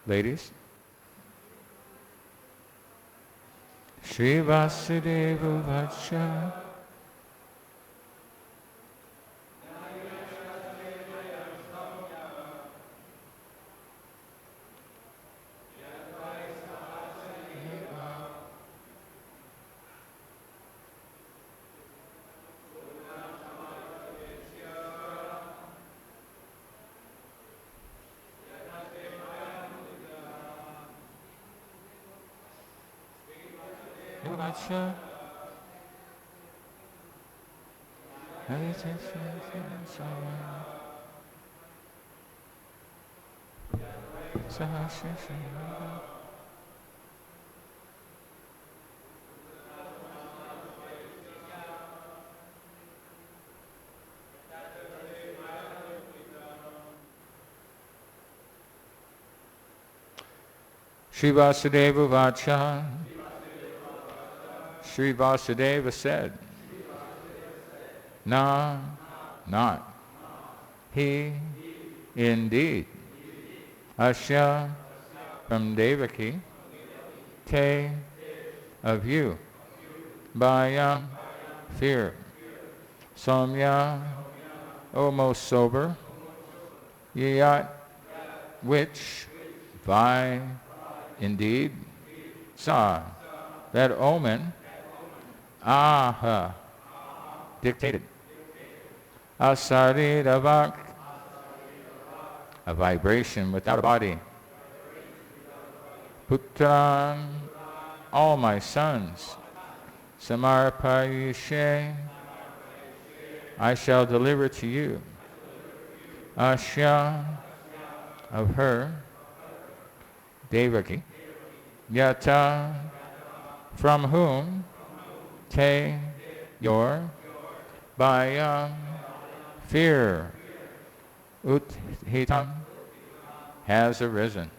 Ladies. Shri Vasudeva Vacha. Vacha. Shri Vasudeva Vacha. Shri Vasudeva said, Na, not, he, indeed, Asya, from Devaki, Te, of you, Bhaya, fear, Somya, O most sober, Yat, which, Vi, indeed, Sa, that omen, Aha, dictated, Asaridavak, a vibration without a body, Putran, all my sons, Samarpayishe, I shall deliver to you, Asya, of her, Devaki, Yata, from whom, Te, your, Bhaya, fear, Uthitam, has arisen.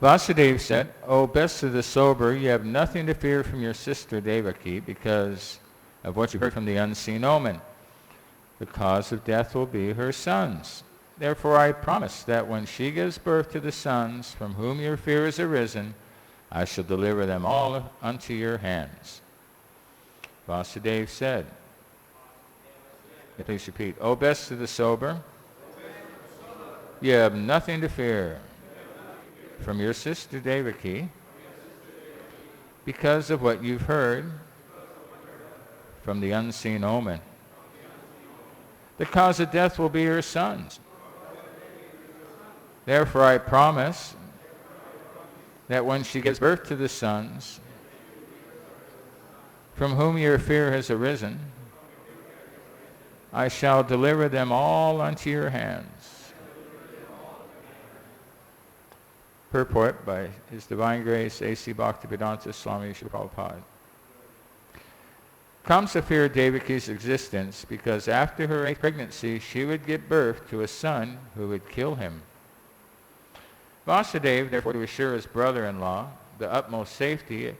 Vasudeva said, O best of the sober, you have nothing to fear from your sister Devaki because of what you heard from the unseen omen. The cause of death will be her sons. Therefore I promise that when she gives birth to the sons from whom your fear has arisen, I shall deliver them all unto your hands. Vasudeva said, please repeat, O best of the sober, you have nothing to fear from your sister Devaki because of what you've heard from the unseen omen. The cause of death will be her sons. Therefore I promise that when she gives birth to the sons from whom your fear has arisen, I shall deliver them all unto your hands. Purport by His Divine Grace A.C. Bhaktivedanta Swami Srila Prabhupada. Kamsa feared Devaki's existence because after her 8th pregnancy she would give birth to a son who would kill him. Vasudeva, therefore, to assure his brother-in-law the utmost safety,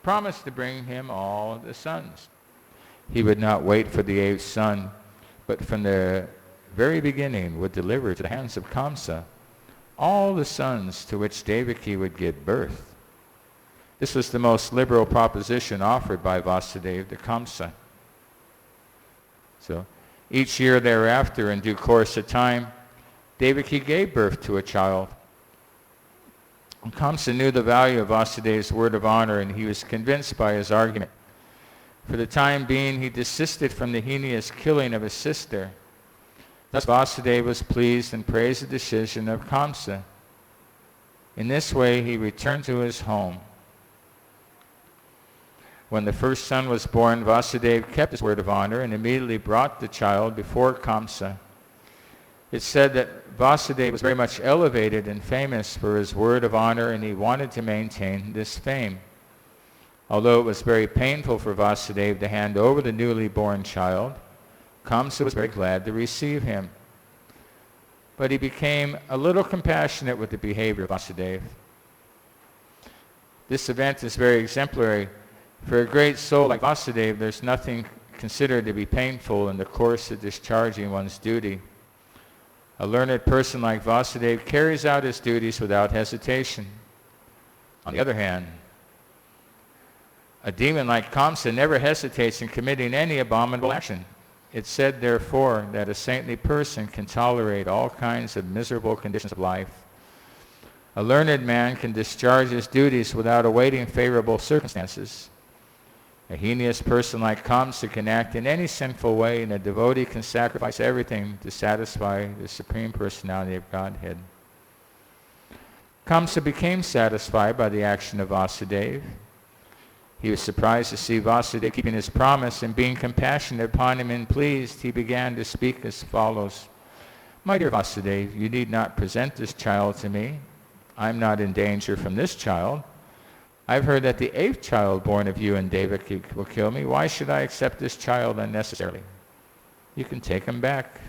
promised to bring him all the sons. He would not wait for the 8th son, but from the very beginning would deliver to the hands of Kamsa all the sons to which Devaki would give birth. This was the most liberal proposition offered by Vasudeva to Kamsa. So each year thereafter, in due course of time, Devaki gave birth to a child. Kamsa knew the value of Vasudeva's word of honor, and he was convinced by his argument. For the time being, he desisted from the heinous killing of his sister. Thus Vasudeva was pleased and praised the decision of Kamsa. In this way, he returned to his home. When the first son was born, Vasudeva kept his word of honor and immediately brought the child before Kamsa. It's said that Vasudeva was very much elevated and famous for his word of honor, and he wanted to maintain this fame. Although it was very painful for Vasudeva to hand over the newly born child, Kamsa was very glad to receive him. But he became a little compassionate with the behavior of Vasudeva. This event is very exemplary. For a great soul like Vasudeva, there's nothing considered to be painful in the course of discharging one's duty. A learned person like Vasudeva carries out his duties without hesitation. On the other hand, a demon like Kamsa never hesitates in committing any abominable action. It's said, therefore, that a saintly person can tolerate all kinds of miserable conditions of life. A learned man can discharge his duties without awaiting favorable circumstances. A heinous person like Kamsa can act in any sinful way, and a devotee can sacrifice everything to satisfy the Supreme Personality of Godhead. Kamsa became satisfied by the action of Vasudeva. He was surprised to see Vasudeva keeping his promise, and being compassionate upon him and pleased, he began to speak as follows. My dear Vasudeva, you need not present this child to me. I'm not in danger from this child. I've heard that the 8th child born of you and Devaki will kill me. Why should I accept this child unnecessarily? You can take him back.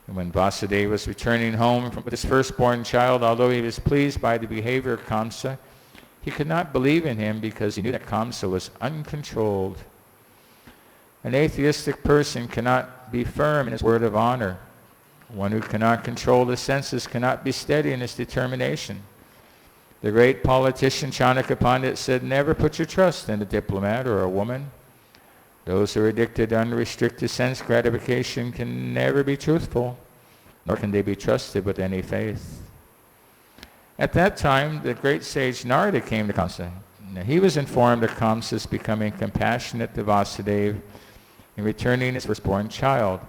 And when Vasudeva was returning home with his firstborn child, although he was pleased by the behavior of Kamsa, he could not believe in him because he knew that Kamsa was uncontrolled. An atheistic person cannot be firm in his word of honor. One who cannot control the senses cannot be steady in his determination. The great politician Chanakya Pandit said, never put your trust in a diplomat or a woman. Those who are addicted to unrestricted sense gratification can never be truthful, nor can they be trusted with any faith. At that time, the great sage Narada came to Kamsa. Now, he was informed of Kamsa's becoming compassionate to Vasudeva in returning his firstborn child.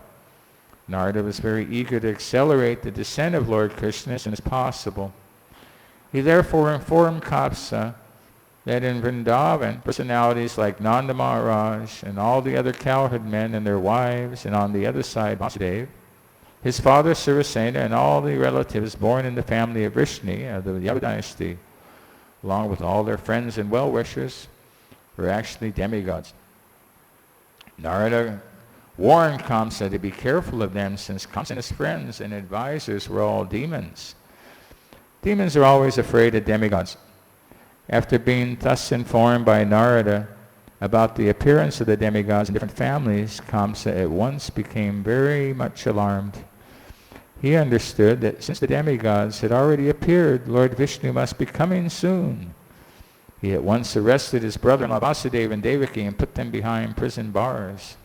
Narada was very eager to accelerate the descent of Lord Krishna as soon as possible. He therefore informed Kamsa that in Vrindavan, personalities like Nanda Maharaj and all the other cowherd men and their wives, and on the other side Vasudeva, his father Surasena, and all the relatives born in the family of Vrishni, of the Yadu dynasty, along with all their friends and well-wishers, were actually demigods. Narada warned Kamsa to be careful of them, since Kamsa and his friends and advisors were all demons. Demons are always afraid of demigods. After being thus informed by Narada about the appearance of the demigods in different families, Kamsa at once became very much alarmed. He understood that since the demigods had already appeared, Lord Vishnu must be coming soon. He at once arrested his brother-in-law Vasudeva and Devaki and put them behind prison bars.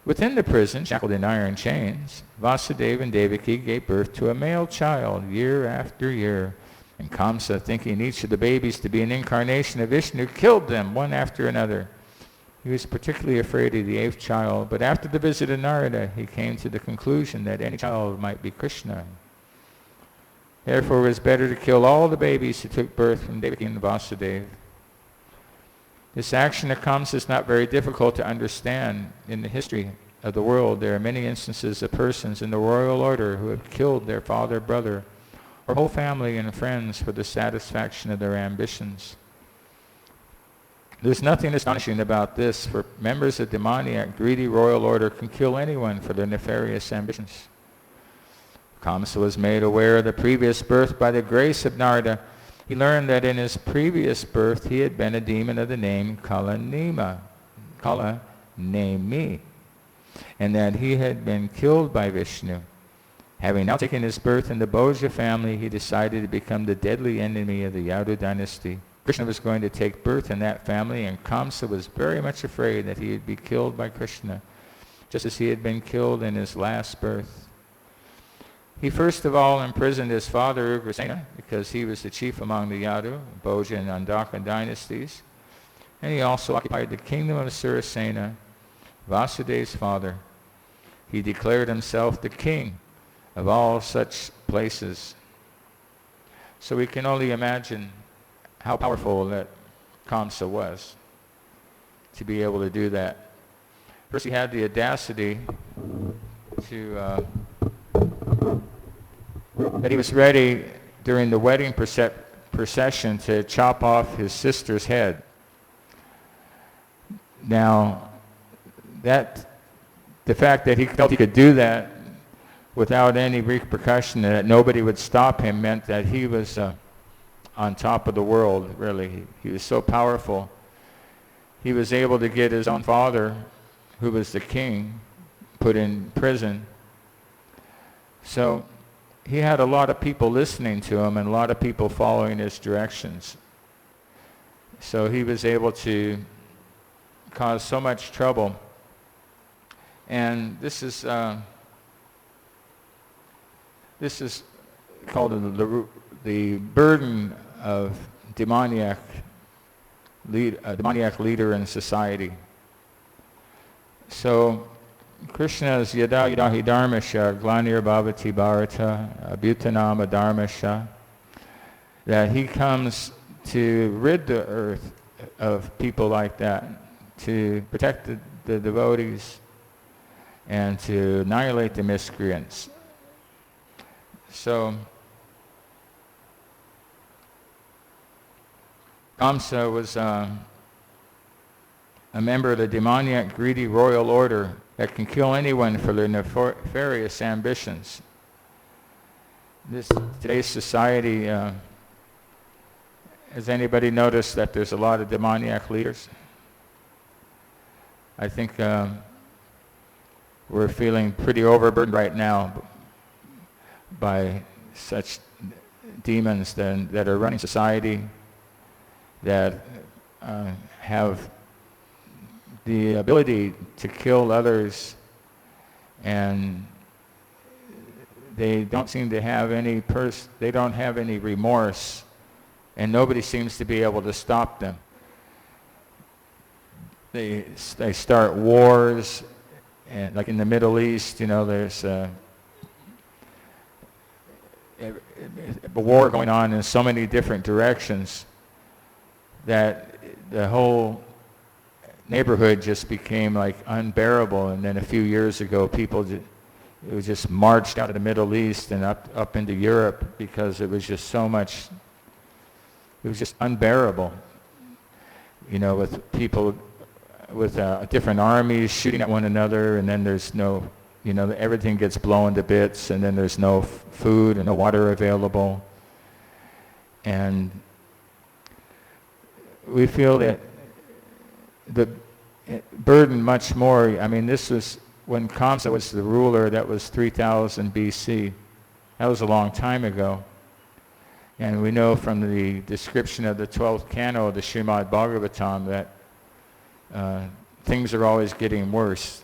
Within the prison, shackled in iron chains, Vasudeva and Devaki gave birth to a male child year after year. And Kamsa, thinking each of the babies to be an incarnation of Vishnu, killed them one after another. He was particularly afraid of the 8th child, but after the visit of Narada, he came to the conclusion that any child might be Krishna. Therefore, it was better to kill all the babies who took birth from Devaki and Vasudeva. This action of Kamsa is not very difficult to understand. In the history of the world, there are many instances of persons in the royal order who have killed their father, brother, or whole family and friends for the satisfaction of their ambitions. There's nothing astonishing about this, for members of demoniac, greedy royal order can kill anyone for their nefarious ambitions. Kamsa was made aware of the previous birth by the grace of Narada. He learned that in his previous birth he had been a demon of the name Kala-Nemi, and that he had been killed by Vishnu. Having now taken his birth in the Bhoja family, he decided to become the deadly enemy of the Yadu dynasty. Krishna was going to take birth in that family, and Kamsa was very much afraid that he would be killed by Krishna, just as he had been killed in his last birth. He first of all imprisoned his father Ugrasena, because he was the chief among the Yadu, Bhoja, and Andaka dynasties. And he also occupied the kingdom of Surasena, Vasudeva's father. He declared himself the king of all such places. So we can only imagine how powerful that Kamsa was, to be able to do that. First, he had the audacity to, that he was ready during the wedding procession to chop off his sister's head. Now, the fact that he felt he could do that without any repercussion and that nobody would stop him meant that he was on top of the world, really. He was so powerful. He was able to get his own father, who was the king, put in prison. So he had a lot of people listening to him and a lot of people following his directions. So he was able to cause so much trouble. And this is called the burden of demoniac leader in society. So Krishna's yada yadahi dharmasya glanir bhavati bharata abhutanama dharmasya, that he comes to rid the earth of people like that, to protect the devotees and to annihilate the miscreants. So Kamsa was a member of the demoniac greedy royal order that can kill anyone for their nefarious ambitions. Today's society, has anybody noticed that there's a lot of demoniac leaders? I think we're feeling pretty overburdened right now by such demons that are running society, that have the ability to kill others, and they don't seem to have any they don't have any remorse, and nobody seems to be able to stop them. They start wars, and like in the Middle East, there's a war going on in so many different directions that the whole neighborhood just became like unbearable. And then a few years ago, people just marched out of the Middle East and up into Europe because it was just so much. It was just unbearable, with people with different armies shooting at one another, and then there's no, everything gets blown to bits, and then there's no food and no water available. And we feel that the burden much more. I mean, this was when Kamsa was the ruler. That was 3000 BC. That was a long time ago. And we know from the description of the 12th canto of the Srimad Bhagavatam that things are always getting worse.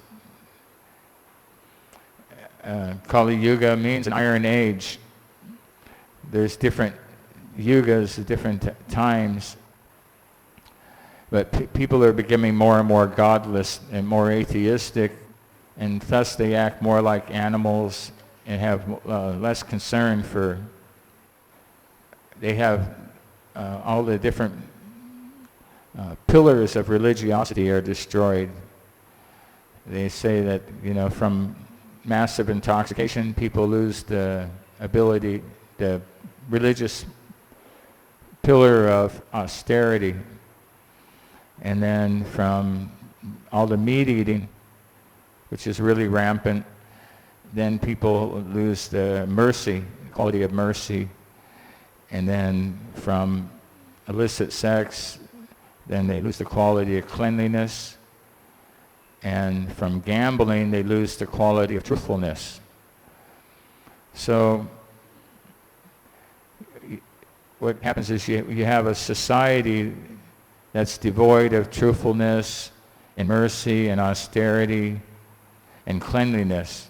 Kali Yuga means an iron age. There's different yugas, different times. But people are becoming more and more godless and more atheistic, and thus they act more like animals and have less concern for. They have all the different pillars of religiosity are destroyed. They say that, from massive intoxication, people lose the ability, the religious pillar of austerity. And then from all the meat eating, which is really rampant, then people lose the mercy, quality of mercy. And then from illicit sex, then they lose the quality of cleanliness. And from gambling, they lose the quality of truthfulness. So what happens is you have a society that's devoid of truthfulness and mercy and austerity and cleanliness.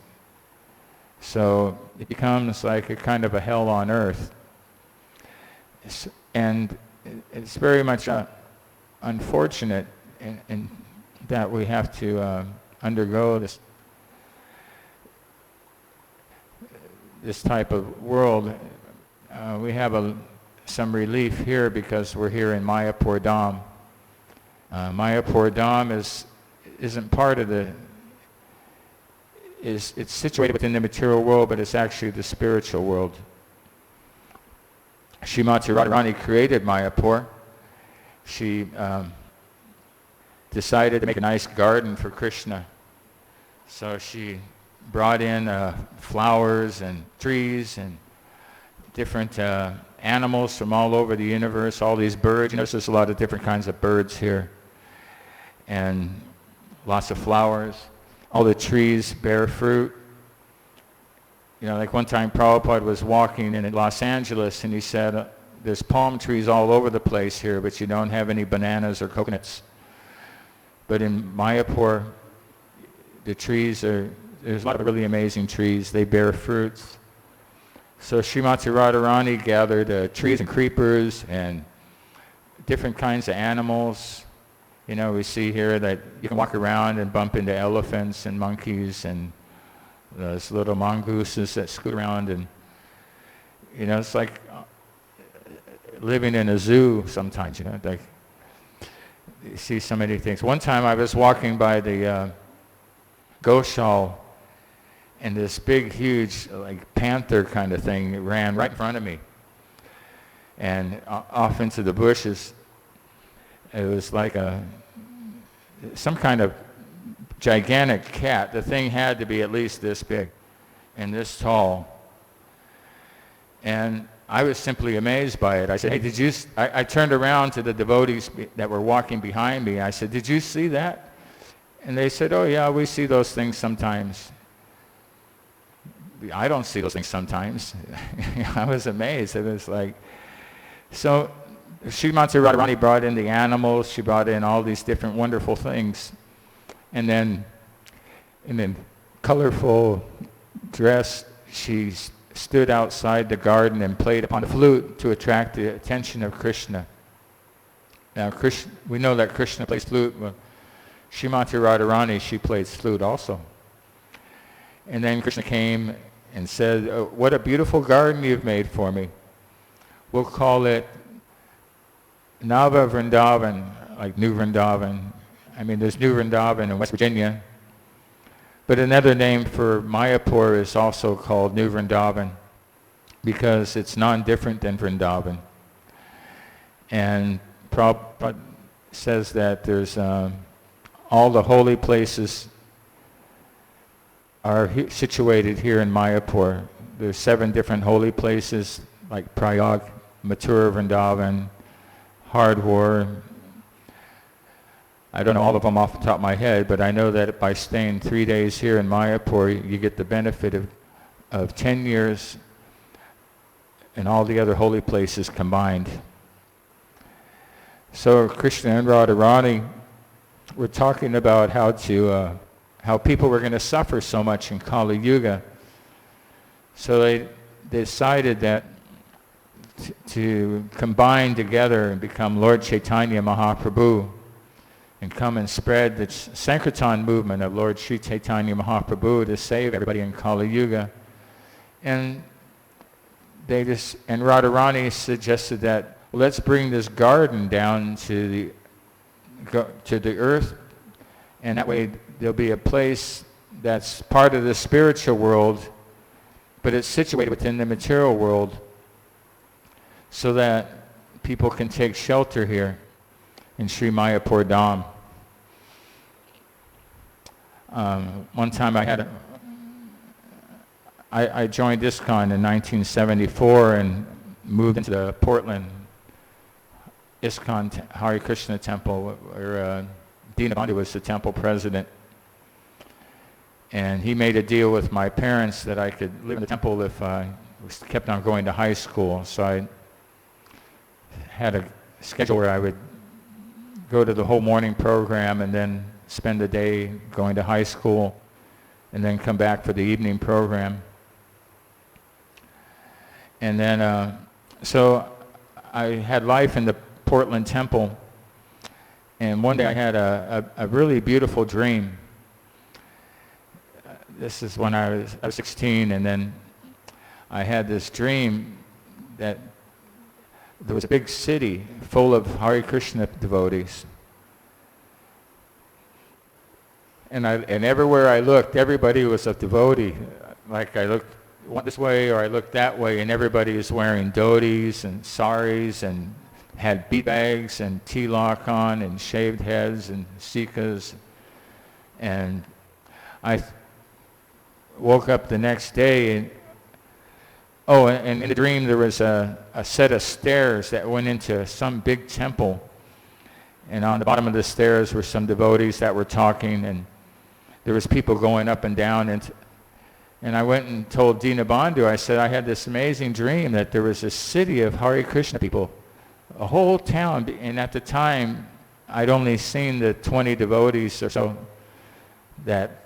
So it becomes like a kind of a hell on earth. And it's very much unfortunate in that we have to undergo this type of world. We have some relief here because we're here in Mayapur Dham, Mayapur Dham isn't part of it's situated within the material world, but it's actually the spiritual world. Srimati Radharani created Mayapur. She decided to make a nice garden for Krishna. So she brought in flowers and trees and different animals from all over the universe, all these birds. You notice there's a lot of different kinds of birds here. And lots of flowers. All the trees bear fruit. You know, like one time Prabhupada was walking in Los Angeles and he said, there's palm trees all over the place here, but you don't have any bananas or coconuts. But in Mayapur, the trees there's a lot of really amazing trees. They bear fruits. So Srimati Radharani gathered trees and creepers and different kinds of animals. You know, we see here that you can walk around and bump into elephants and monkeys and those little mongooses that scoot around, and you know, it's like living in a zoo sometimes. You know, like you see so many things. One time I was walking by the Goshal, and this big, huge, like panther kind of thing ran right in front of me, and off into the bushes. It was like some kind of gigantic cat. The thing had to be at least this big and this tall. And I was simply amazed by it. I said, hey, I turned around to the devotees that were walking behind me. I said, did you see that? And they said, oh yeah, we see those things sometimes. I don't see those things sometimes. I was amazed. It was like, so Srimati Radharani brought in the animals. She brought in all these different wonderful things. And then colorful dress, she stood outside the garden and played upon the flute to attract the attention of Krishna. Now, we know that Krishna plays flute. Well, Srimati Radharani, she plays flute also. And then Krishna came and said, oh, what a beautiful garden you've made for me. We'll call it Nava Vrindavan, like New Vrindavan. I mean, there's New Vrindavan in West Virginia. But another name for Mayapur is also called New Vrindavan because it's non-different than Vrindavan. And Prabhupada says that there's all the holy places are situated here in Mayapur. There's 7 different holy places like Prayag, Mathura Vrindavan, Hardwar. I don't know all of them off the top of my head, but I know that by staying 3 days here in Mayapur, you get the benefit of 10 years in all the other holy places combined. So Krishna and Radharani were talking about how people were going to suffer so much in Kali Yuga. So they decided that to combine together and become Lord Chaitanya Mahaprabhu and come and spread the Sankirtan movement of Lord Sri Chaitanya Mahaprabhu to save everybody in Kali Yuga. And Radharani suggested that, well, let's bring this garden down to the earth, and that way there'll be a place that's part of the spiritual world, but it's situated within the material world, so that people can take shelter here in Sri Mayapur Dham. One time I joined ISKCON in 1974 and moved into the Portland ISKCON Hare Krishna temple, where Dinabandhu was the temple president. And he made a deal with my parents that I could live in the temple if I kept on going to high school. So I had a schedule where I would go to the whole morning program and then spend the day going to high school and then come back for the evening program. And then, so I had life in the Portland temple, and one day I had a really beautiful dream. This is when I was 16, and then I had this dream that there was a big city full of Hare Krishna devotees. And everywhere I looked, everybody was a devotee. Like I looked this way or I looked that way, and everybody was wearing dhotis and saris and had bead bags and tilak on and shaved heads and sikas. And I woke up the next day, and in the dream there was a set of stairs that went into some big temple. And on the bottom of the stairs were some devotees that were talking, and there was people going up and down. And I went and told Dinabandhu, I said, I had this amazing dream that there was a city of Hare Krishna people, a whole town. And at the time, I'd only seen the 20 devotees or so that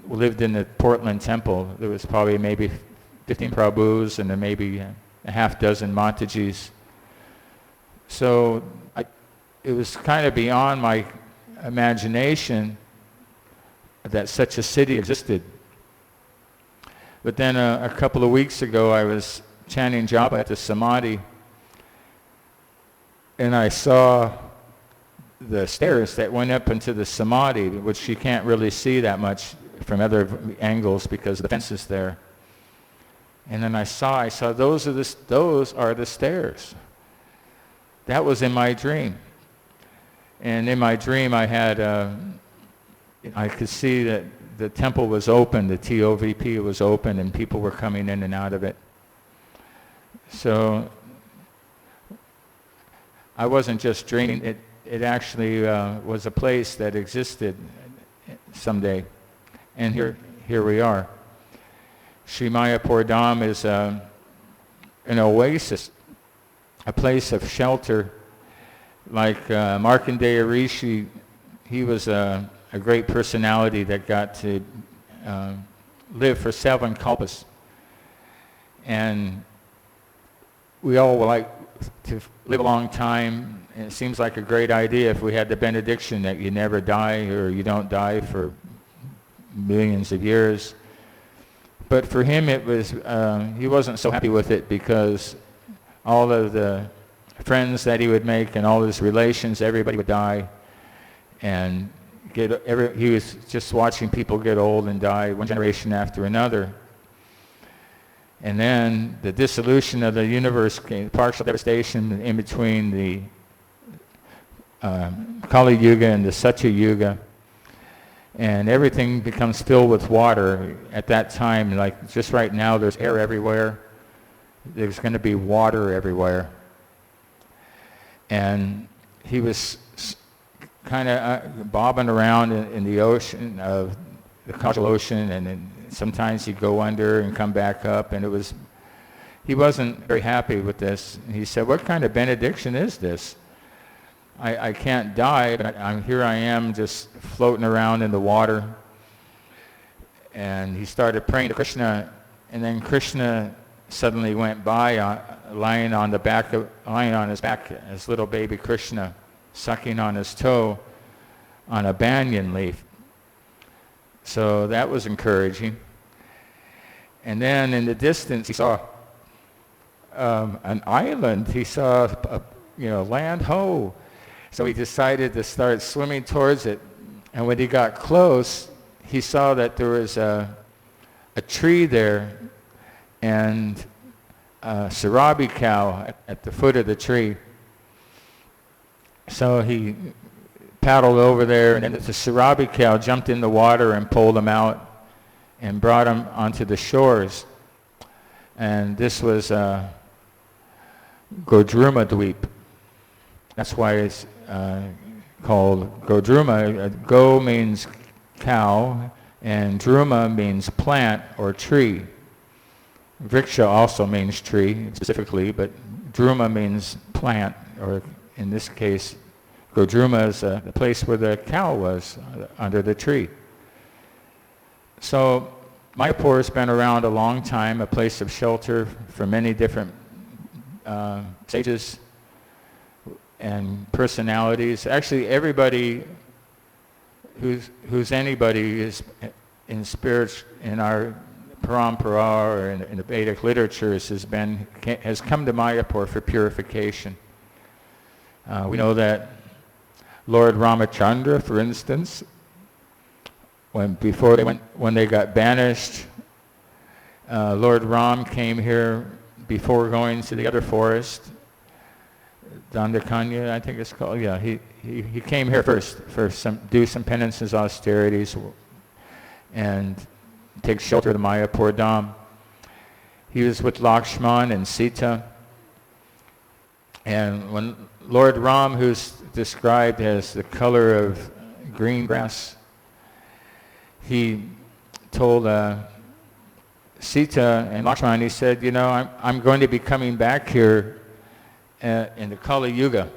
lived in the Portland temple. There was probably maybe 15 Prabhus and then maybe a half dozen Matajis. So it was kind of beyond my imagination that such a city existed. But then a couple of weeks ago, I was chanting japa at the Samadhi, and I saw the stairs that went up into the Samadhi, which you can't really see that much from other angles because the fence is there. And then I saw those are the stairs. That was in my dream. And in my dream, I could see that the temple was open, the TOVP was open, and people were coming in and out of it. So I wasn't just dreaming. It actually was a place that existed someday. And here we are. Sri Mayapur Dham is an oasis, a place of shelter. Like Markandeya Rishi, he was a great personality that got to live for 7 kalpas. And we all would like to live a long time. And it seems like a great idea if we had the benediction that you never die or you don't die for millions of years. But for him it was, he wasn't so happy with it because all of the friends that he would make and all his relations, everybody would die. And he was just watching people get old and die one generation after another. And then the dissolution of the universe came, partial devastation in between the Kali Yuga and the Satya Yuga. And everything becomes filled with water at that time. Like just right now, there's air everywhere. There's going to be water everywhere. And he was kind of bobbing around in the ocean of the causal ocean, and then sometimes he'd go under and come back up, and he wasn't very happy with this. And he said, what kind of benediction is this? I can't die, but here I am just floating around in the water. And he started praying to Krishna, and then Krishna suddenly went by, lying on his back as little baby Krishna, sucking on his toe on a banyan leaf. So that was encouraging. And then in the distance, he saw an island. He saw, land ho. So he decided to start swimming towards it. And when he got close, he saw that there was a tree there and a sarabi cow at the foot of the tree. So he paddled over there, and then the sarabi cow jumped in the water and pulled him out and brought him onto the shores. And this was Godruma Dweep. That's why it's called Godruma. Go means cow, and Druma means plant or tree. Vriksha also means tree specifically, but Druma means plant, or in this case, Godruma is the place where the cow was, under the tree. So Mayapur has been around a long time, a place of shelter for many different sages and personalities. Actually, everybody who's anybody is in spirit in our parampara or in the Vedic literatures has come to Mayapur for purification. We know that Lord Ramachandra, for instance, when they got banished, Lord Ram came here before going to the other forest, Dandakanya, I think it's called. Yeah, he came here first for do some penances, austerities, and take shelter of the Mayapur Dham. He was with Lakshman and Sita. And when Lord Ram, who's described as the color of green grass, he told Sita and Lakshman, he said, you know, I'm going to be coming back here in the Kali Yuga.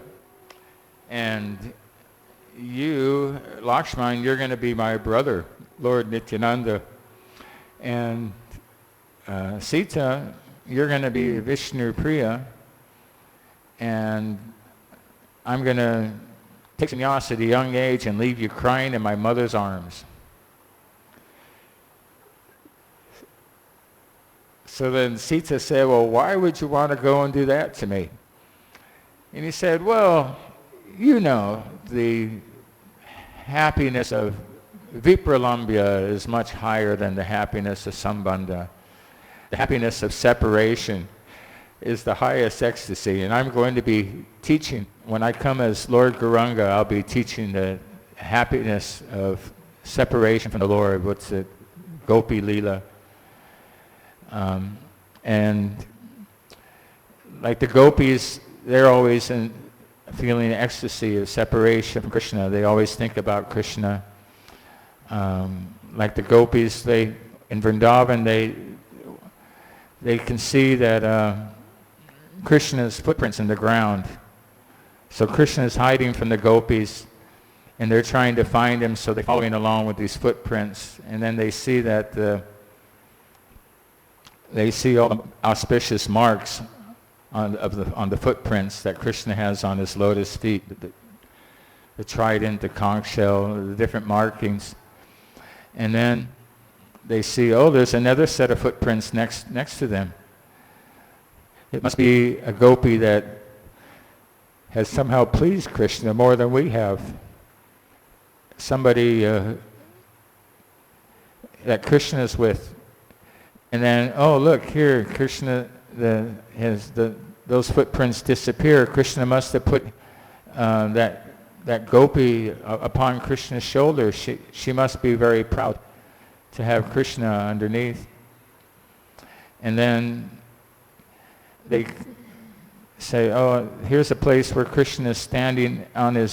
And you, Lakshman, you're going to be my brother, Lord Nityananda. And Sita, you're going to be Vishnu Priya. And I'm going to take sannyas at a young age and leave you crying in my mother's arms. So then Sita said, well, why would you want to go and do that to me? And he said, well, you know, the happiness of Vipralambya is much higher than the happiness of Sambandha. The happiness of separation is the highest ecstasy. And I'm going to be teaching, when I come as Lord Gauranga, I'll be teaching the happiness of separation from the Lord. What's it? Gopi Leela. And like the gopis, they're always feeling ecstasy of separation from Krishna. They always think about Krishna. Like the gopis, in Vrindavan, they can see that Krishna's footprints in the ground. So Krishna is hiding from the gopis, and they're trying to find him, so they're following along with these footprints. And then they see that they see all the auspicious marks on the footprints that Krishna has on his lotus feet, the trident, the conch shell, the different markings. And then they see, oh, there's another set of footprints next to them. It must be a gopi that has somehow pleased Krishna more than we have. Somebody that Krishna is with. And then, oh, look, here, Krishna, those footprints disappear. Krishna must have put that gopi upon Krishna's shoulder. She must be very proud to have Krishna underneath. And then they say, oh, here's a place where Krishna is standing on his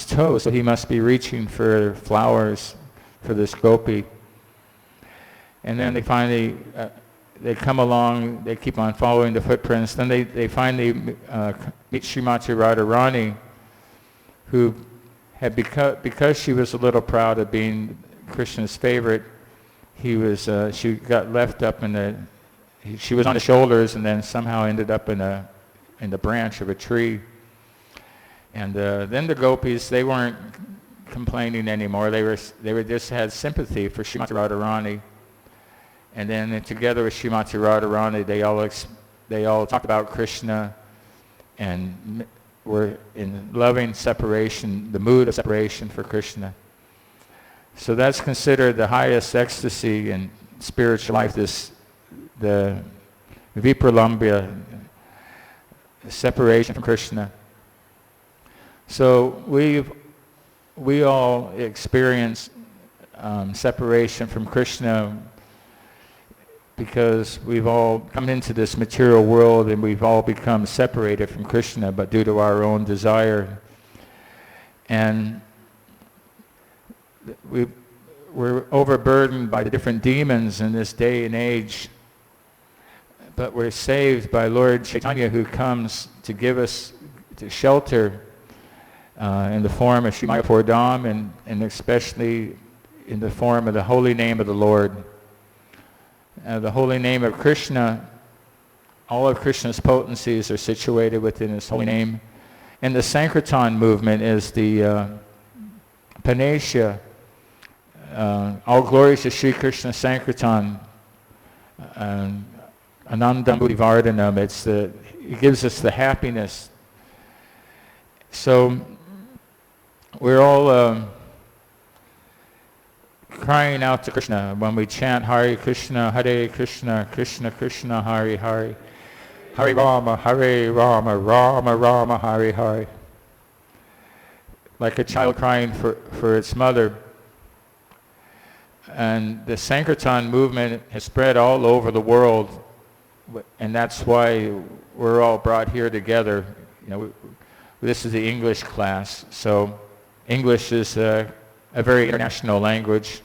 toes, so he must be reaching for flowers for this gopi. And then they finally, they come along, they keep on following the footprints. Then they finally meet Srimati Radharani, who had because she was a little proud of being Krishna's favorite, she got left up she was on the shoulders and then somehow ended up in the branch of a tree. And then the gopis, they weren't complaining anymore. They were just had sympathy for Srimati Radharani. And then together with Srimati Radharani, they all talked about Krishna and were in loving separation, the mood of separation for Krishna. So that's considered the highest ecstasy in spiritual life, the Vipralambya, separation from Krishna. So we all experience separation from Krishna because we've all come into this material world and we've all become separated from Krishna, but due to our own desire. And we're overburdened by the different demons in this day and age, but we're saved by Lord Chaitanya, who comes to give us shelter in the form of Sri Mayapur Dham and especially in the form of the holy name of the Lord. The holy name of Krishna, all of Krishna's potencies are situated within his holy name. And the Sankirtan movement is the Panacea. All glories to Sri Krishna Sankirtan, Anandam Buddhivardhanam. It gives us the happiness. So we're all crying out to Krishna when we chant Hare Krishna, Krishna Krishna, Hare Hare, Hare Rama, Rama Rama, Hare Hare. Like a child crying for its mother. And the Sankirtan movement has spread all over the world, and that's why we're all brought here together. This is the English class, so English is a very international language.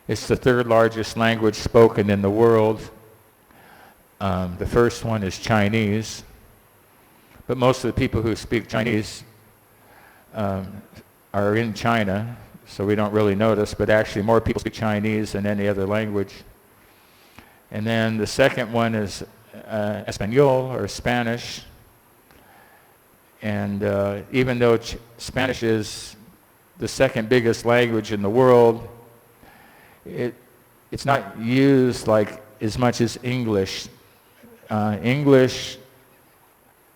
It's the third largest language spoken in the world. The first one is Chinese, but most of the people who speak Chinese are in China, so we don't really notice, but actually more people speak Chinese than any other language. And then the second one is Espanol, or Spanish. And even though Spanish is the second biggest language in the world, it's not used like as much as English. English,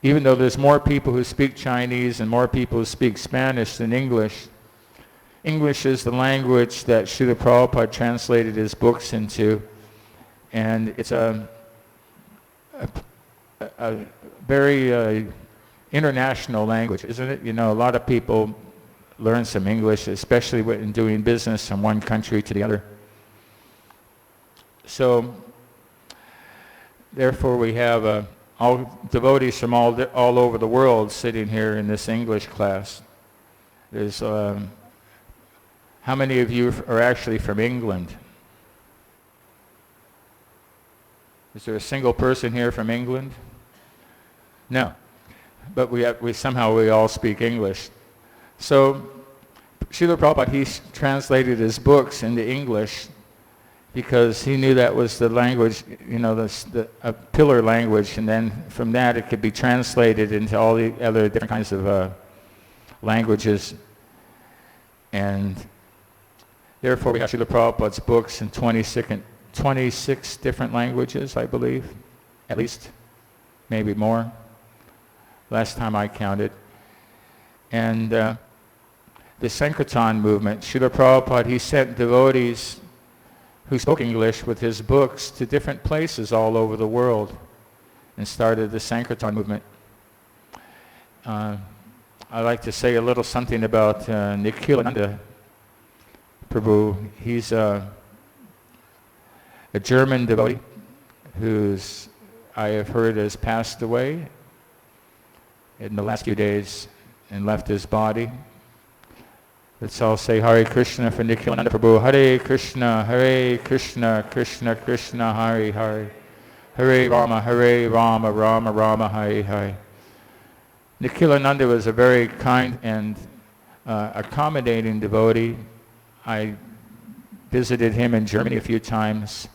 even though there's more people who speak Chinese and more people who speak Spanish than English, English is the language that Srila Prabhupada translated his books into, and it's a very international language, isn't it? A lot of people learn some English, especially in doing business from one country to the other. So, therefore, we have all devotees from all over the world sitting here in this English class. There's how many of you are actually from England? Is there a single person here from England? No, but we somehow all speak English. So Srila Prabhupada, he translated his books into English because he knew that was the language, a pillar language, and then from that it could be translated into all the other different kinds of languages. And therefore we have Srila Prabhupada's books in 26 different languages, I believe, at least, maybe more, last time I counted. And the Sankirtan movement, Srila Prabhupada, he sent devotees who spoke English with his books to different places all over the world and started the Sankirtan movement. I'd like to say a little something about Nikhilananda Prabhu. He's a German devotee who's, I have heard, has passed away in the last few days and left his body. Let's all say Hare Krishna for Nikhilananda Prabhu. Hare Krishna, Krishna Krishna, Hare Hare. Hare Rama, Rama Rama, Hare Hare. Nikhilananda was a very kind and accommodating devotee. I visited him in Germany a few times.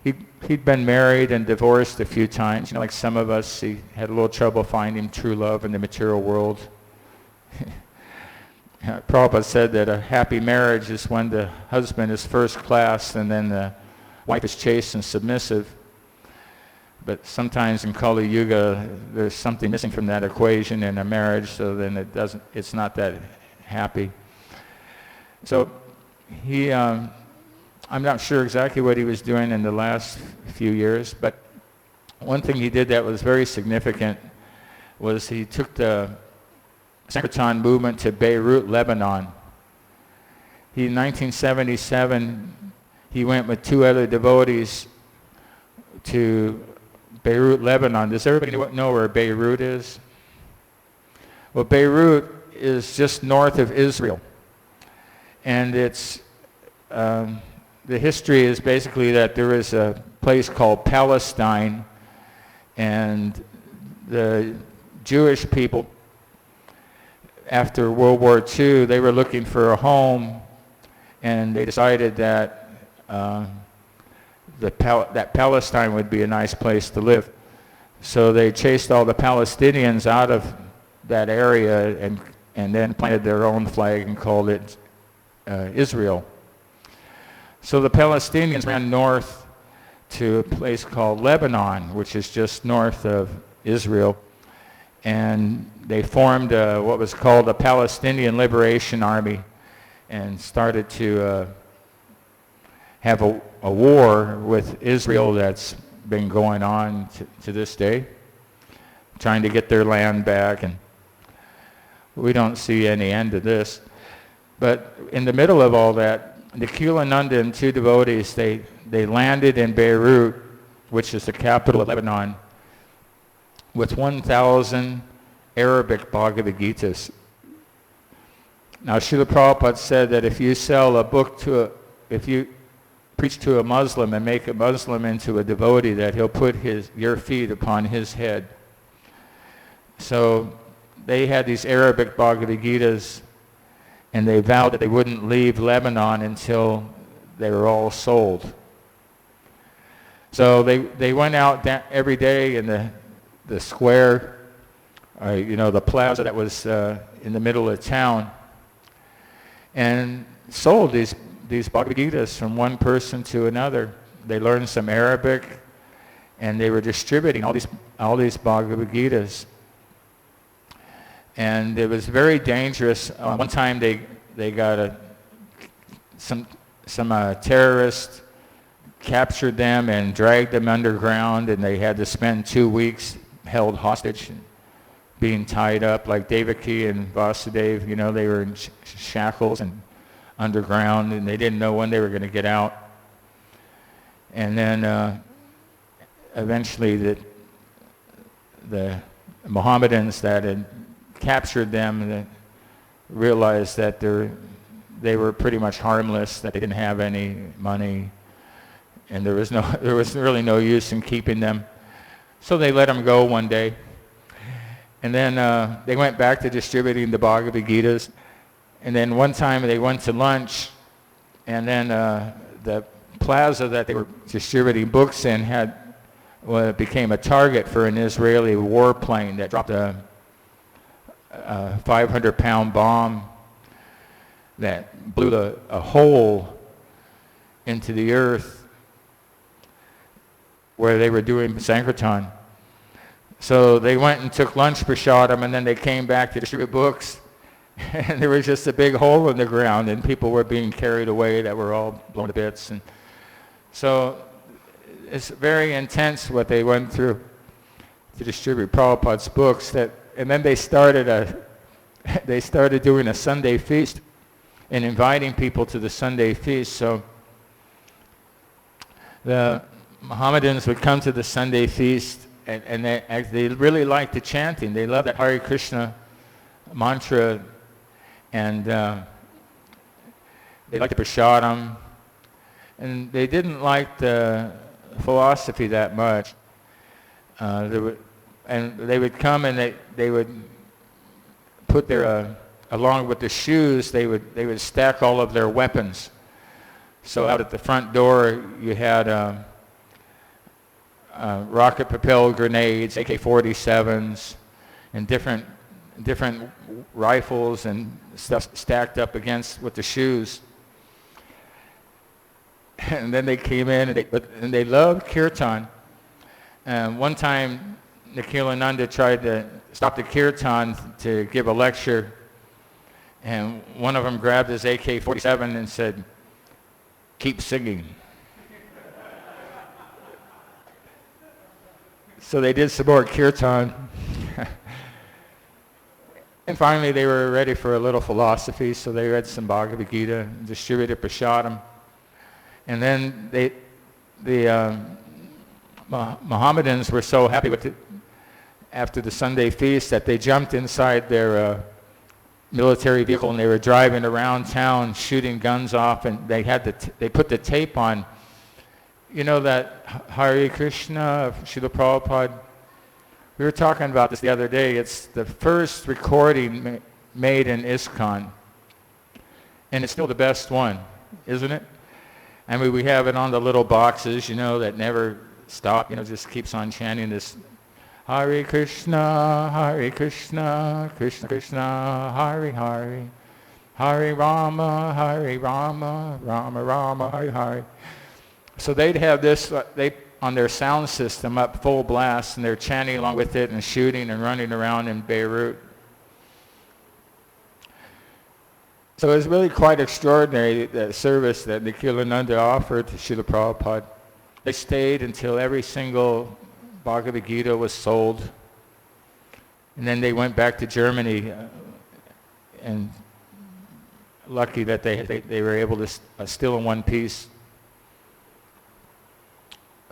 He'd been married and divorced a few times. Like some of us, he had a little trouble finding true love in the material world. Prabhupada said that a happy marriage is when the husband is first class and then the wife is chaste and submissive. But sometimes in Kali Yuga, there's something missing from that equation in a marriage, so then it's not that happy. So I'm not sure exactly what he was doing in the last few years, but one thing he did that was very significant was he took the Sankirtan movement to Beirut, Lebanon. In 1977, he went with two other devotees to Beirut, Lebanon. Does everybody know where Beirut is? Well, Beirut is just north of Israel. And it's the history is basically that there is a place called Palestine, and the Jewish people, after World War II, they were looking for a home, and they decided that that Palestine would be a nice place to live. So they chased all the Palestinians out of that area and then planted their own flag and called it Israel. So the Palestinians ran north to a place called Lebanon, which is just north of Israel, and they formed what was called the Palestinian Liberation Army, and started to have a war with Israel that's been going on to this day, trying to get their land back, and we don't see any end to this. But in the middle of all that, Nikhilananda and two devotees, they landed in Beirut, which is the capital of Lebanon, with 1,000 Arabic Bhagavad Gitas. Now, Srila Prabhupada said that if you sell a book if you preach to a Muslim and make a Muslim into a devotee, that he'll put your feet upon his head. So they had these Arabic Bhagavad Gitas, and they vowed that they wouldn't leave Lebanon until they were all sold. So they went out every day in the square, the plaza that was in the middle of town, and sold these Bhagavad Gitas from one person to another. They learned some Arabic, and they were distributing all these Bhagavad Gitas. And it was very dangerous. One time they got some terrorists captured them and dragged them underground, and they had to spend 2 weeks held hostage, being tied up like Devaki and Vasudev. They were in shackles and underground, and they didn't know when they were going to get out. And then eventually the Mohammedans that had captured them realized that they were pretty much harmless, that they didn't have any money, and there was really no use in keeping them. So they let them go one day. And then they went back to distributing the Bhagavad Gitas. And then one time they went to lunch, and then the plaza that they were distributing books in became a target for an Israeli warplane that dropped a 500-pound bomb that blew a hole into the earth where they were doing Sankirtan. So they went and took lunch prasadam, and then they came back to distribute books, and there was just a big hole in the ground, and people were being carried away that were all blown to bits. And so it's very intense what they went through to distribute Prabhupada's books. And then they started doing a Sunday feast and inviting people to the Sunday feast. So the Mohammedans would come to the Sunday feast, and they really liked the chanting. They loved that Hare Krishna mantra, and they liked the prasadam, and they didn't like the philosophy that much. And they would come, and they would put their along with the shoes, they would stack all of their weapons. So out at the front door, you had rocket-propelled grenades, AK-47s, and different rifles and stuff stacked up with the shoes. And then they came in, and they loved kirtan. One time, Nikhilananda tried to stop the kirtan to give a lecture, and one of them grabbed his AK-47 and said, "Keep singing." So they did some more kirtan. And finally they were ready for a little philosophy, so they read some Bhagavad Gita and distributed prasadam. And then the Mohammedans were so happy with it after the Sunday feast that they jumped inside their military vehicle, and they were driving around town shooting guns off, and they put the tape on. You know that Hare Krishna of Srila Prabhupada? We were talking about this the other day. It's the first recording made in ISKCON, and it's still the best one, isn't it? I mean, we have it on the little boxes, that never stop, just keeps on chanting this Hare Krishna, Krishna Krishna, Hare Hare, Hare Rama, Rama Rama, Hare Hare. So they'd have this on their sound system up full blast, and they're chanting along with it and shooting and running around in Beirut. So it was really quite extraordinary, that service that Nikhilananda offered to Srila Prabhupada. They stayed until every single Bhagavad Gita was sold. And then they went back to Germany, and lucky that they were able to still in one piece.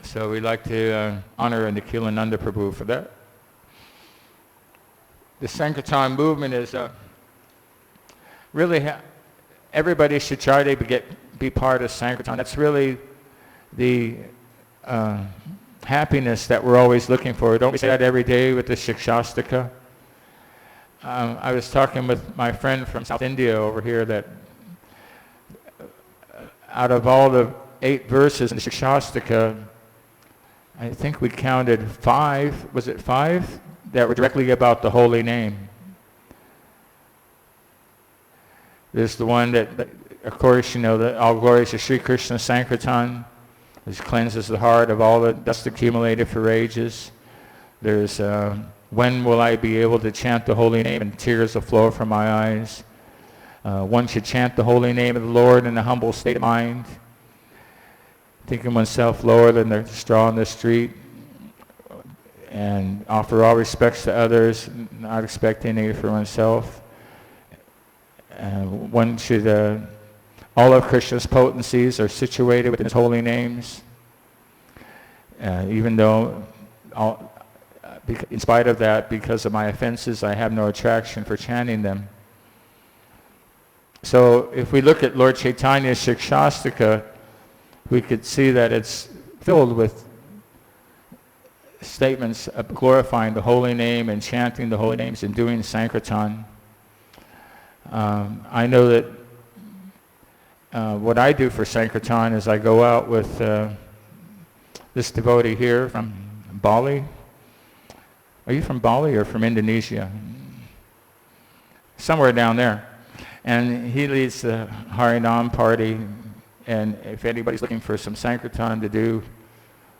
So we'd like to honor Nikhilananda Prabhu for that. The Sankirtan movement is really, everybody should try to be part of Sankirtan. That's really the happiness that we're always looking for. Don't we say that every day with the Shikshastika? I was talking with my friend from South India over here that out of all the 8 verses in the Shikshastika, I think we counted 5, was it 5, that were directly about the holy name. There's the one that of course, you know, that all glories to Sri Krishna Sankirtan, which cleanses the heart of all the dust accumulated for ages. There's when will I be able to chant the holy name and tears will flow from my eyes. One should chant the holy name of the Lord in a humble state of mind, thinking oneself lower than the straw in the street, and offer all respects to others, not expecting any for oneself. One should, all of Krishna's potencies are situated within his holy names, even though, in spite of that, because of my offenses, I have no attraction for chanting them. So if we look at Lord Chaitanya's Shikshastika, we could see that it's filled with statements of glorifying the holy name and chanting the holy names and doing Sankirtan. I know that what I do for Sankirtan is I go out with this devotee here from Bali. Are you from Bali or from Indonesia? Somewhere down there. And he leads the Harinam party, and if anybody's looking for some Sankirtan to do,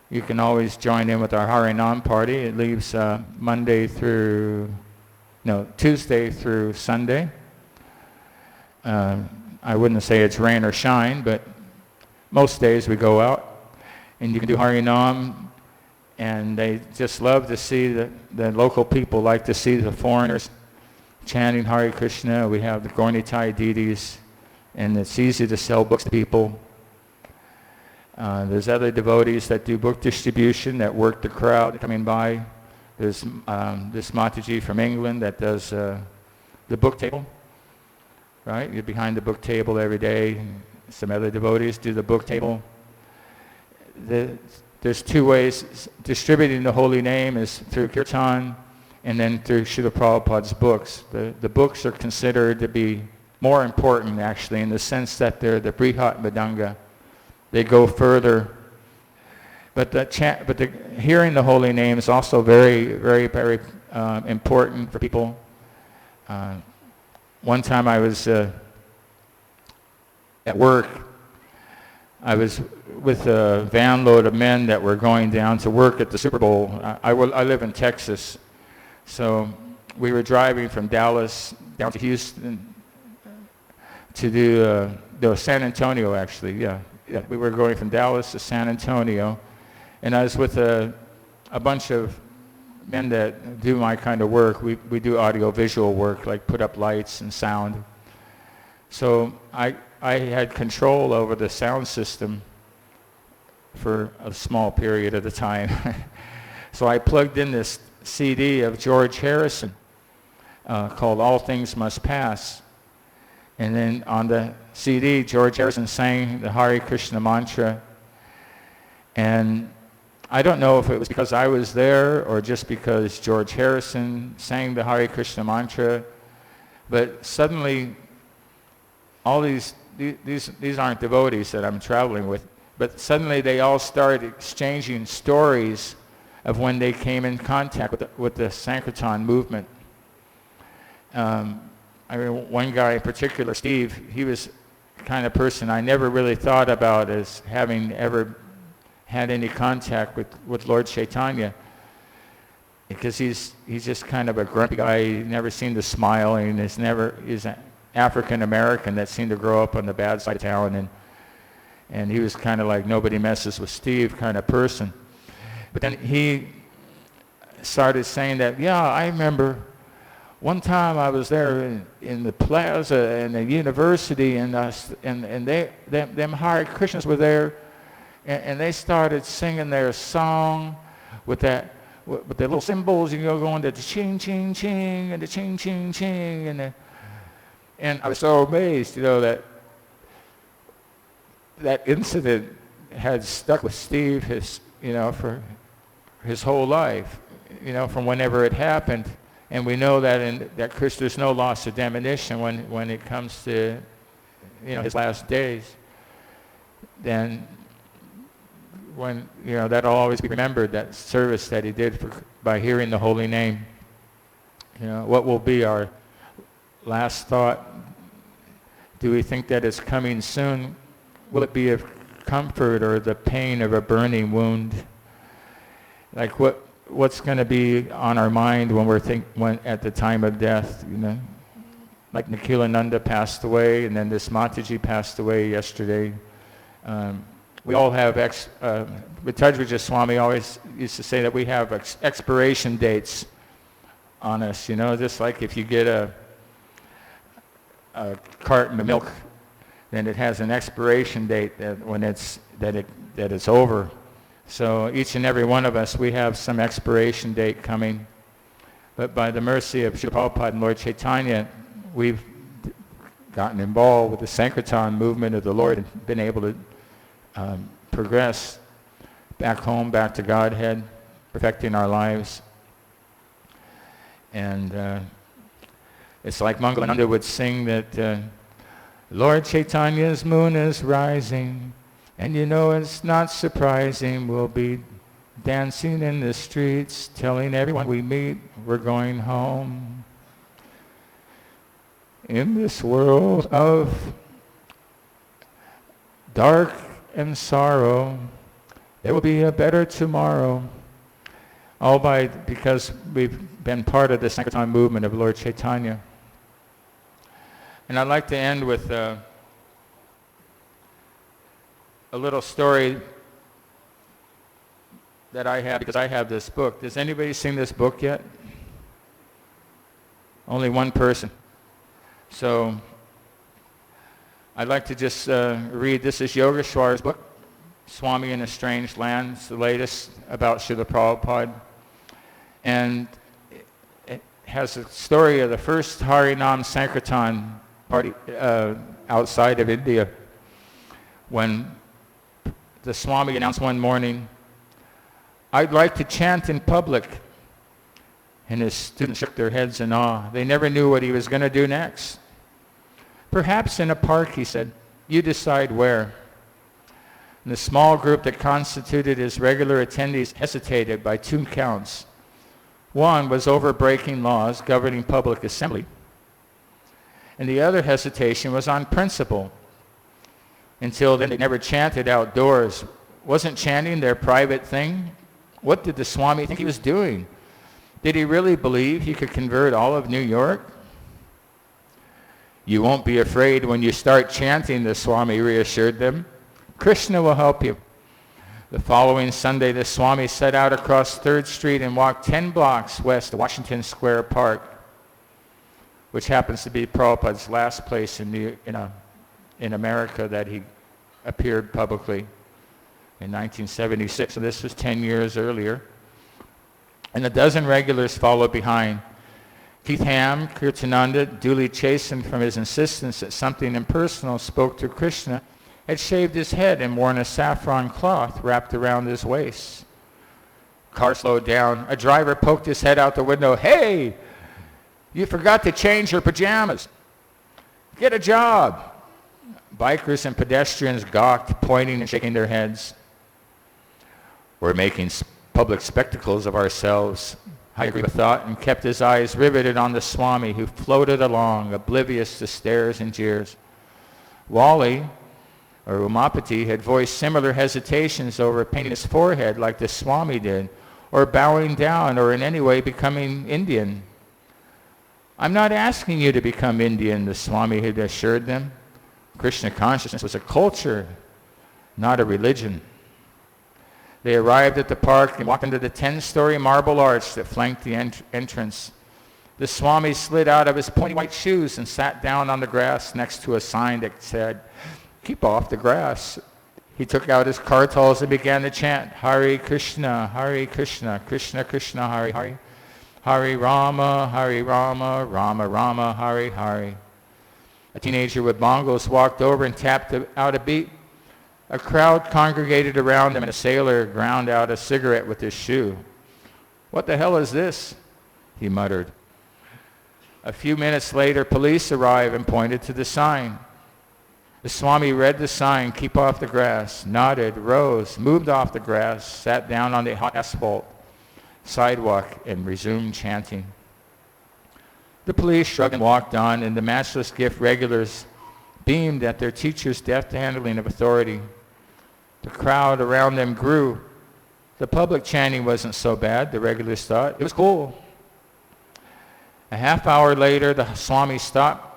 you can always join in with our Harinam party. It leaves Tuesday through Sunday. I wouldn't say it's rain or shine, but most days we go out and you can do Harinam, and they just love to see the local people like to see the foreigners chanting Hare Krishna. We have the Gaurnitai deities, and it's easy to sell books to people. There's other devotees that do book distribution that work the crowd coming by. There's this Mataji from England that does the book table. Right? You're behind the book table every day. Some other devotees do the book table. There's 2 ways. Distributing the holy name is through Kirtan and then through Srila Prabhupada's books. The books are considered to be more important, actually, in the sense that they're the Brihat Madanga. They go further. But hearing the holy name is also very, very, very important for people. One time I was at work. I was with a van load of men that were going down to work at the Super Bowl. I live in Texas, so we were driving from Dallas down to Houston to do San Antonio, actually. Yeah, we were going from Dallas to San Antonio, and I was with a bunch of men that do my kind of work. We do audio-visual work, like put up lights and sound. So I had control over the sound system for a small period of the time. So I plugged in this CD of George Harrison called All Things Must Pass. And then on the CD, George Harrison sang the Hare Krishna mantra. And I don't know if it was because I was there or just because George Harrison sang the Hare Krishna mantra, but suddenly all these aren't devotees that I'm traveling with, but suddenly they all started exchanging stories of when they came in contact with the Sankirtan movement. I mean, one guy in particular, Steve, he was the kind of person I never really thought about as having ever had any contact with Lord Chaitanya, because he's just kind of a grumpy guy. He never seemed to smile, and African American that seemed to grow up on the bad side of town, and he was kind of like nobody messes with Steve kind of person. But then he started saying that, yeah, I remember one time I was there in the plaza in the university, and them Hare Krishnas were there, and they started singing their song with the little cymbals, going to the ching ching ching and the ching ching ching, and I was so amazed, that incident had stuck with Steve for his whole life, from whenever it happened. And we know that there's no loss of diminution when it comes to his last days. Then when that'll always be remembered, that service that he did by hearing the holy name. What will be our last thought? Do we think that it's coming soon? Will it be of comfort or the pain of a burning wound? Like what's going to be on our mind when at the time of death? Like Nikhilananda passed away, and then this Mataji passed away yesterday. We all have Vitajvija Swami always used to say that we have expiration dates on us. Just like if you get a carton of milk, then it has an expiration date that it's over. So each and every one of us, we have some expiration date coming. But by the mercy of Srila Prabhupada and Lord Chaitanya, we've gotten involved with the Sankirtan movement of the Lord and been able to progress back home, back to Godhead, perfecting our lives. And it's like Mangalananda would sing that Lord Chaitanya's moon is rising, and it's not surprising, we'll be dancing in the streets, telling everyone we meet we're going home. In this world of dark and sorrow, there will be a better tomorrow. All because we've been part of the Sankirtan movement of Lord Chaitanya. And I'd like to end with a little story that I have, because I have this book. Has anybody seen this book yet? Only one person. So I'd like to just read. This is Yogeshwar's book, Swami in a Strange Land. It's the latest about Srila Prabhupada. And it has a story of the first Harinam Sankirtan party outside of India, when the Swami announced one morning, "I'd like to chant in public." And his students shook their heads in awe. They never knew what he was going to do next. "Perhaps in a park," he said. "You decide where." And the small group that constituted his regular attendees hesitated by two counts. One was over breaking laws governing public assembly, and the other hesitation was on principle. Until then, they never chanted outdoors. Wasn't chanting their private thing? What did the Swami think he was doing? Did he really believe he could convert all of New York? "You won't be afraid when you start chanting," the Swami reassured them. "Krishna will help you." The following Sunday, the Swami set out across 3rd Street and walked 10 blocks west of Washington Square Park, which happens to be Prabhupada's last place in America that he appeared publicly in 1976. So this was 10 years earlier. And a dozen regulars followed behind. Keith Ham, Kirtananda, duly chastened from his insistence that something impersonal spoke to Krishna, had shaved his head and worn a saffron cloth wrapped around his waist. Car slowed down. A driver poked his head out the window. "Hey, you forgot to change your pajamas. Get a job." Bikers and pedestrians gawked, pointing and shaking their heads. "We're making public spectacles of ourselves," Hayagriva thought, and kept his eyes riveted on the Swami, who floated along, oblivious to stares and jeers. Wally, or Umapati, had voiced similar hesitations over painting his forehead like the Swami did, or bowing down, or in any way becoming Indian. I'm not asking you to become Indian, the Swami had assured them. Krishna consciousness was a culture, not a religion. They arrived at the park and walked into the 10-story marble arch that flanked the entrance. The Swami slid out of his pointy white shoes and sat down on the grass next to a sign that said, "Keep off the grass." He took out his kartals and began to chant, "Hare Krishna, Krishna Krishna, Hare Hare. Hare Rama, Rama Rama, Hare Hare." A teenager with bongos walked over and tapped out a beat. A crowd congregated around him, and a sailor ground out a cigarette with his shoe. "What the hell is this?" he muttered. A few minutes later, police arrived and pointed to the sign. The Swami read the sign, "Keep off the grass," nodded, rose, moved off the grass, sat down on the hot asphalt sidewalk, and resumed chanting. The police shrugged and walked on, and the matchless gift regulars beamed at their teacher's deft handling of authority. The crowd around them grew. The public chanting wasn't so bad, the regulars thought. It was cool. A half hour later, the Swami stopped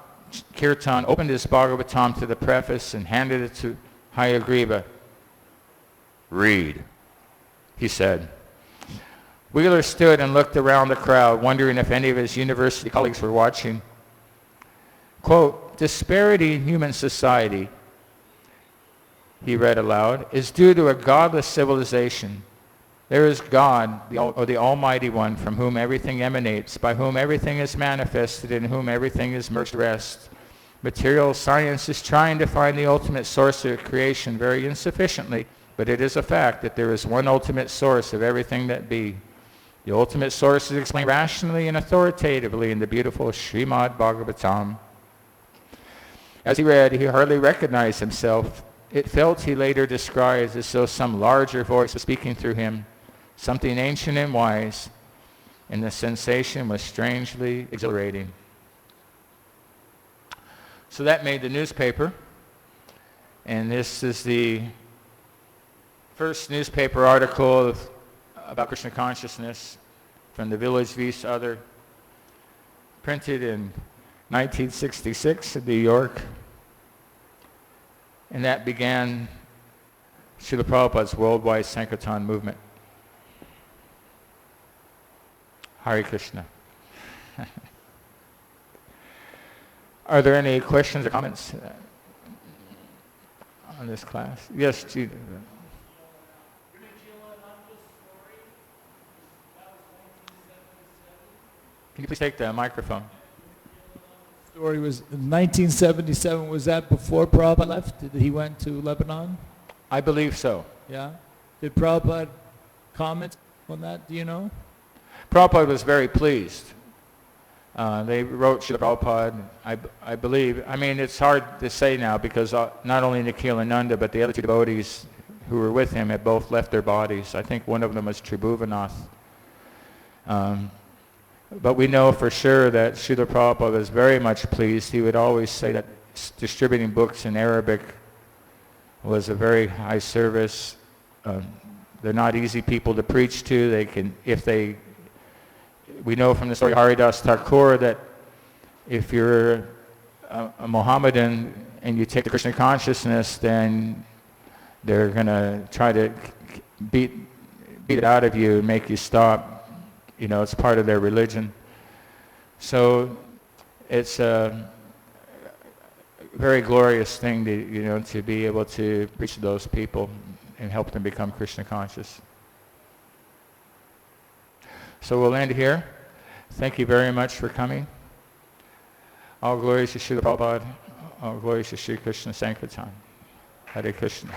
Kirtan, opened his Bhagavatam to the preface, and handed it to Hayagriva. "Read," he said. Wheeler stood and looked around the crowd, wondering if any of his university colleagues were watching. Quote, "Disparity in human society," he read aloud, "is due to a godless civilization. There is God, the Almighty One, from whom everything emanates, by whom everything is manifested, in whom everything is merged rest. Material science is trying to find the ultimate source of creation very insufficiently, but it is a fact that there is one ultimate source of everything that be. The ultimate source is explained rationally and authoritatively in the beautiful Srimad Bhagavatam." As he read, he hardly recognized himself. It felt, he later describes, as though some larger voice was speaking through him, something ancient and wise, and the sensation was strangely exhilarating. So that made the newspaper, and this is the first newspaper article about Krishna consciousness from the Village Vis Other, printed in 1966 in New York. And that began Srila Prabhupada's worldwide Sankirtan movement. Hare Krishna. Are there any questions or comments on this class? Yes, Jude. Can you please take the microphone? Story was in 1977. Was that before Prabhupada left? Did he went to Lebanon? I believe so. Yeah. Did Prabhupada comment on that? Do you know? Prabhupada was very pleased. They wrote Srila Prabhupada, I believe. I mean, it's hard to say now because not only Nikhilananda, but the other two devotees who were with him had both left their bodies. I think one of them was Tribhuvanath. But we know for sure that Srila Prabhupada was very much pleased. He would always say that distributing books in Arabic was a very high service. They're not easy people to preach to. They can, we know from the story of Haridas Thakur that if you're a Mohammedan and you take the Krishna consciousness, then they're going to try to beat it out of you and make you stop. You know, it's part of their religion. So it's a very glorious thing to be able to preach to those people and help them become Krishna conscious. So we'll end here. Thank you very much for coming. All glories to Srila Prabhupada. All glories to Sri Krishna Sankirtan. Hare Krishna.